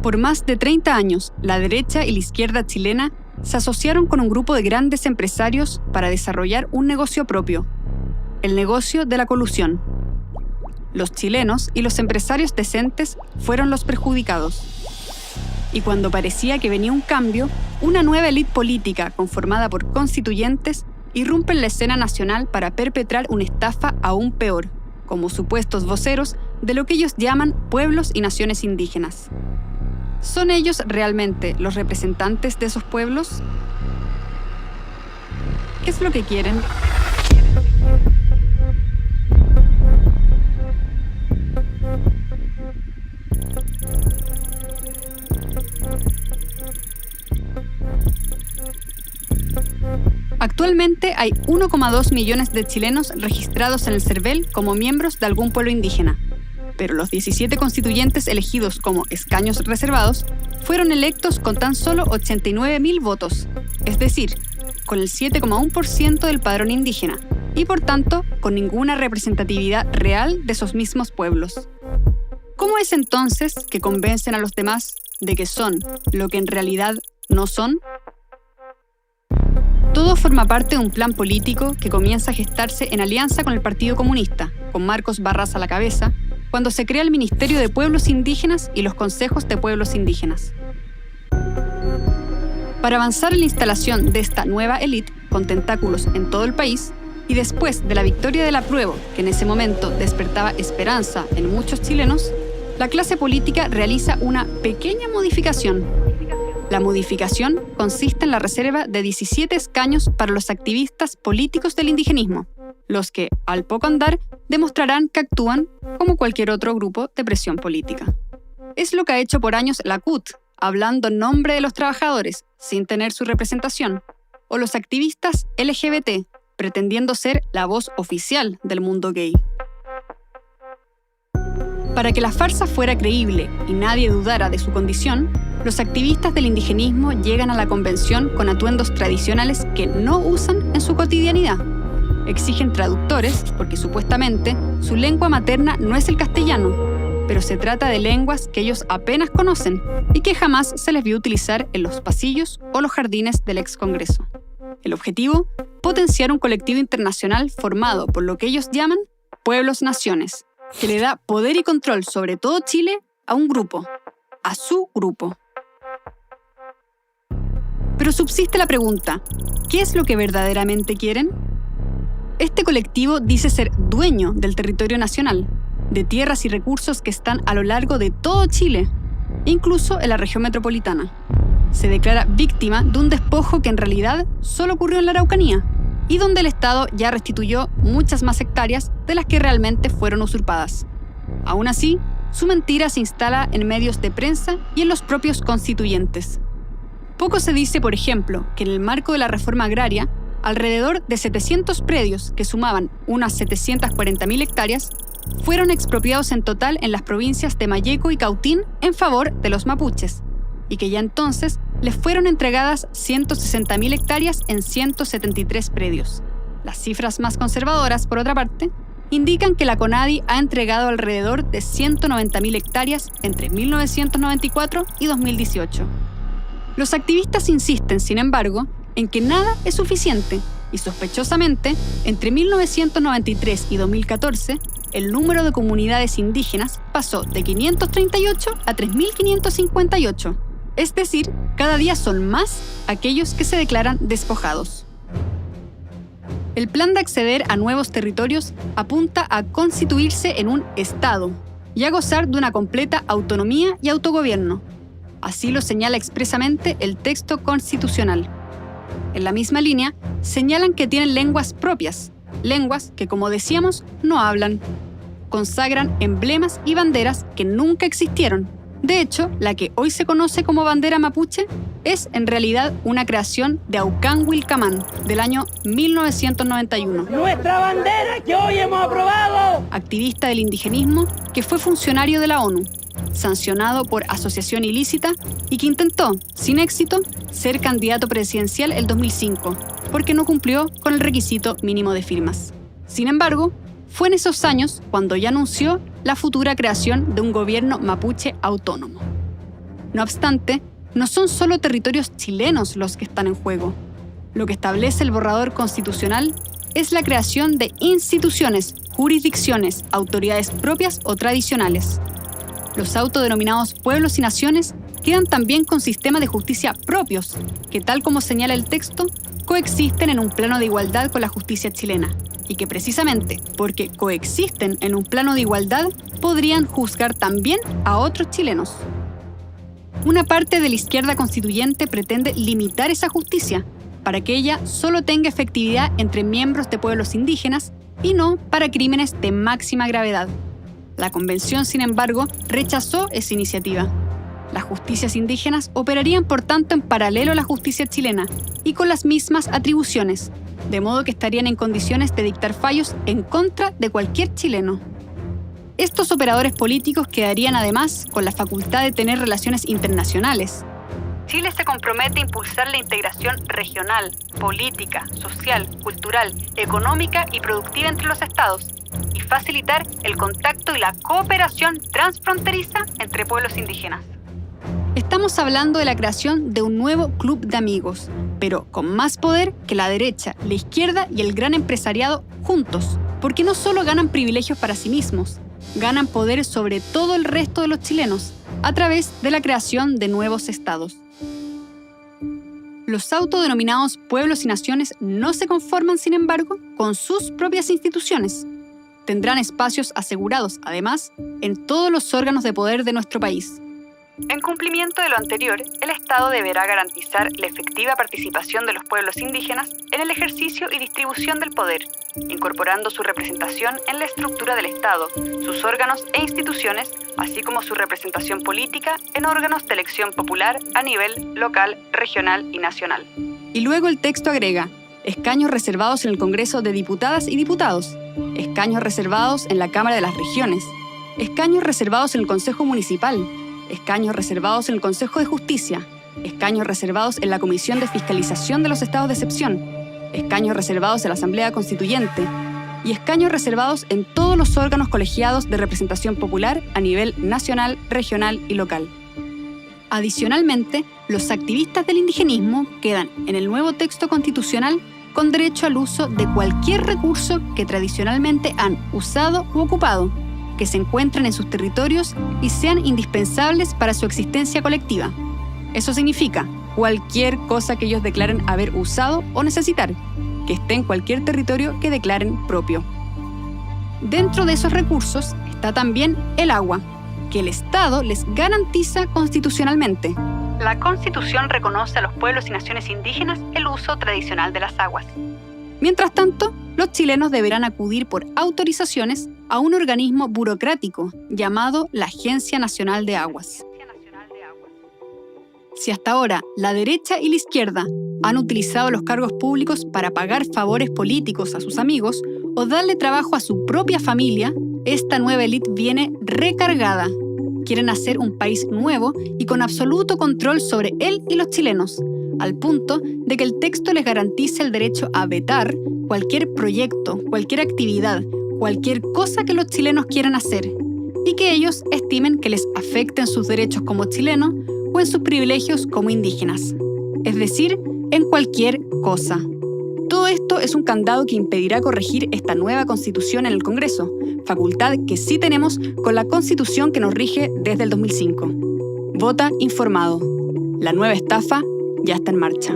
Por más de 30 años, la derecha y la izquierda chilena se asociaron con un grupo de grandes empresarios para desarrollar un negocio propio, el negocio de la colusión. Los chilenos y los empresarios decentes fueron los perjudicados. Y cuando parecía que venía un cambio, una nueva élite política conformada por constituyentes irrumpe en la escena nacional para perpetrar una estafa aún peor, como supuestos voceros de lo que ellos llaman pueblos y naciones indígenas. ¿Son ellos realmente los representantes de esos pueblos? ¿Qué es lo que quieren? Actualmente hay 1,2 millones de chilenos registrados en el CERVEL como miembros de algún pueblo indígena, pero los 17 constituyentes elegidos como escaños reservados fueron electos con tan solo 89.000 votos, es decir, con el 7,1% del padrón indígena, y por tanto con ninguna representatividad real de esos mismos pueblos. ¿Cómo es entonces que convencen a los demás de que son lo que en realidad no son? Todo forma parte de un plan político que comienza a gestarse en alianza con el Partido Comunista, con Marcos Barras a la cabeza, cuando se crea el Ministerio de Pueblos Indígenas y los Consejos de Pueblos Indígenas. Para avanzar en la instalación de esta nueva élite, con tentáculos en todo el país, y después de la victoria del apruebo, que en ese momento despertaba esperanza en muchos chilenos, la clase política realiza una pequeña modificación. La modificación consiste en la reserva de 17 escaños para los activistas políticos del indigenismo, los que, al poco andar, demostrarán que actúan como cualquier otro grupo de presión política. Es lo que ha hecho por años la CUT, hablando en nombre de los trabajadores, sin tener su representación, o los activistas LGBT, pretendiendo ser la voz oficial del mundo gay. Para que la farsa fuera creíble y nadie dudara de su condición, los activistas del indigenismo llegan a la convención con atuendos tradicionales que no usan en su cotidianidad. Exigen traductores porque supuestamente su lengua materna no es el castellano, pero se trata de lenguas que ellos apenas conocen y que jamás se les vio utilizar en los pasillos o los jardines del ex Congreso. El objetivo, potenciar un colectivo internacional formado por lo que ellos llaman pueblos-naciones, que le da poder y control sobre todo Chile a un grupo, a su grupo. Pero subsiste la pregunta, ¿qué es lo que verdaderamente quieren? Este colectivo dice ser dueño del territorio nacional, de tierras y recursos que están a lo largo de todo Chile, incluso en la región metropolitana. Se declara víctima de un despojo que en realidad solo ocurrió en la Araucanía, y donde el Estado ya restituyó muchas más hectáreas de las que realmente fueron usurpadas. Aún así, su mentira se instala en medios de prensa y en los propios constituyentes. Poco se dice, por ejemplo, que en el marco de la reforma agraria, alrededor de 700 predios que sumaban unas 740.000 hectáreas fueron expropiados en total en las provincias de Malleco y Cautín en favor de los mapuches, y que ya entonces les fueron entregadas 160.000 hectáreas en 173 predios. Las cifras más conservadoras, por otra parte, indican que la CONADI ha entregado alrededor de 190.000 hectáreas entre 1994 y 2018. Los activistas insisten, sin embargo, en que nada es suficiente y sospechosamente, entre 1993 y 2014, el número de comunidades indígenas pasó de 538 a 3.558. Es decir, cada día son más aquellos que se declaran despojados. El plan de acceder a nuevos territorios apunta a constituirse en un Estado y a gozar de una completa autonomía y autogobierno. Así lo señala expresamente el texto constitucional. En la misma línea, señalan que tienen lenguas propias, lenguas que, como decíamos, no hablan. Consagran emblemas y banderas que nunca existieron. De hecho, la que hoy se conoce como bandera mapuche es en realidad una creación de Aucán Wilcamán del año 1991. ¡Nuestra bandera que hoy hemos aprobado! Activista del indigenismo que fue funcionario de la ONU, sancionado por asociación ilícita y que intentó, sin éxito, ser candidato presidencial el 2005, porque no cumplió con el requisito mínimo de firmas. Sin embargo, fue en esos años cuando ya anunció la futura creación de un gobierno mapuche autónomo. No obstante, no son solo territorios chilenos los que están en juego. Lo que establece el borrador constitucional es la creación de instituciones, jurisdicciones, autoridades propias o tradicionales. Los autodenominados pueblos y naciones quedan también con sistemas de justicia propios, que tal como señala el texto, coexisten en un plano de igualdad con la justicia chilena, y que precisamente porque coexisten en un plano de igualdad, podrían juzgar también a otros chilenos. Una parte de la izquierda constituyente pretende limitar esa justicia, para que ella solo tenga efectividad entre miembros de pueblos indígenas y no para crímenes de máxima gravedad. La Convención, sin embargo, rechazó esa iniciativa. Las justicias indígenas operarían, por tanto, en paralelo a la justicia chilena y con las mismas atribuciones, de modo que estarían en condiciones de dictar fallos en contra de cualquier chileno. Estos operadores políticos quedarían además con la facultad de tener relaciones internacionales. Chile se compromete a impulsar la integración regional, política, social, cultural, económica y productiva entre los estados y facilitar el contacto y la cooperación transfronteriza entre pueblos indígenas. Estamos hablando de la creación de un nuevo club de amigos, pero con más poder que la derecha, la izquierda y el gran empresariado juntos, porque no solo ganan privilegios para sí mismos, ganan poder sobre todo el resto de los chilenos a través de la creación de nuevos estados. Los autodenominados pueblos y naciones no se conforman, sin embargo, con sus propias instituciones. Tendrán espacios asegurados, además, en todos los órganos de poder de nuestro país. En cumplimiento de lo anterior, el Estado deberá garantizar la efectiva participación de los pueblos indígenas en el ejercicio y distribución del poder, incorporando su representación en la estructura del Estado, sus órganos e instituciones, así como su representación política en órganos de elección popular a nivel local, regional y nacional. Y luego el texto agrega: escaños reservados en el Congreso de Diputadas y Diputados, escaños reservados en la Cámara de las Regiones, escaños reservados en el Consejo Municipal, escaños reservados en el Consejo de Justicia, escaños reservados en la Comisión de Fiscalización de los Estados de Excepción, escaños reservados en la Asamblea Constituyente y escaños reservados en todos los órganos colegiados de representación popular a nivel nacional, regional y local. Adicionalmente, los activistas del indigenismo quedan en el nuevo texto constitucional con derecho al uso de cualquier recurso que tradicionalmente han usado u ocupado, que se encuentran en sus territorios y sean indispensables para su existencia colectiva. Eso significa cualquier cosa que ellos declaren haber usado o necesitar, que esté en cualquier territorio que declaren propio. Dentro de esos recursos está también el agua, que el Estado les garantiza constitucionalmente. La Constitución reconoce a los pueblos y naciones indígenas el uso tradicional de las aguas. Mientras tanto, los chilenos deberán acudir por autorizaciones a un organismo burocrático llamado la Agencia Nacional de Aguas. Si hasta ahora la derecha y la izquierda han utilizado los cargos públicos para pagar favores políticos a sus amigos o darle trabajo a su propia familia, esta nueva élite viene recargada. Quieren hacer un país nuevo y con absoluto control sobre él y los chilenos, al punto de que el texto les garantiza el derecho a vetar cualquier proyecto, cualquier actividad, cualquier cosa que los chilenos quieran hacer, y que ellos estimen que les afecte en sus derechos como chilenos o en sus privilegios como indígenas, es decir, en cualquier cosa. Todo esto es un candado que impedirá corregir esta nueva Constitución en el Congreso, facultad que sí tenemos con la Constitución que nos rige desde el 2005. Vota informado. La nueva estafa ya está en marcha.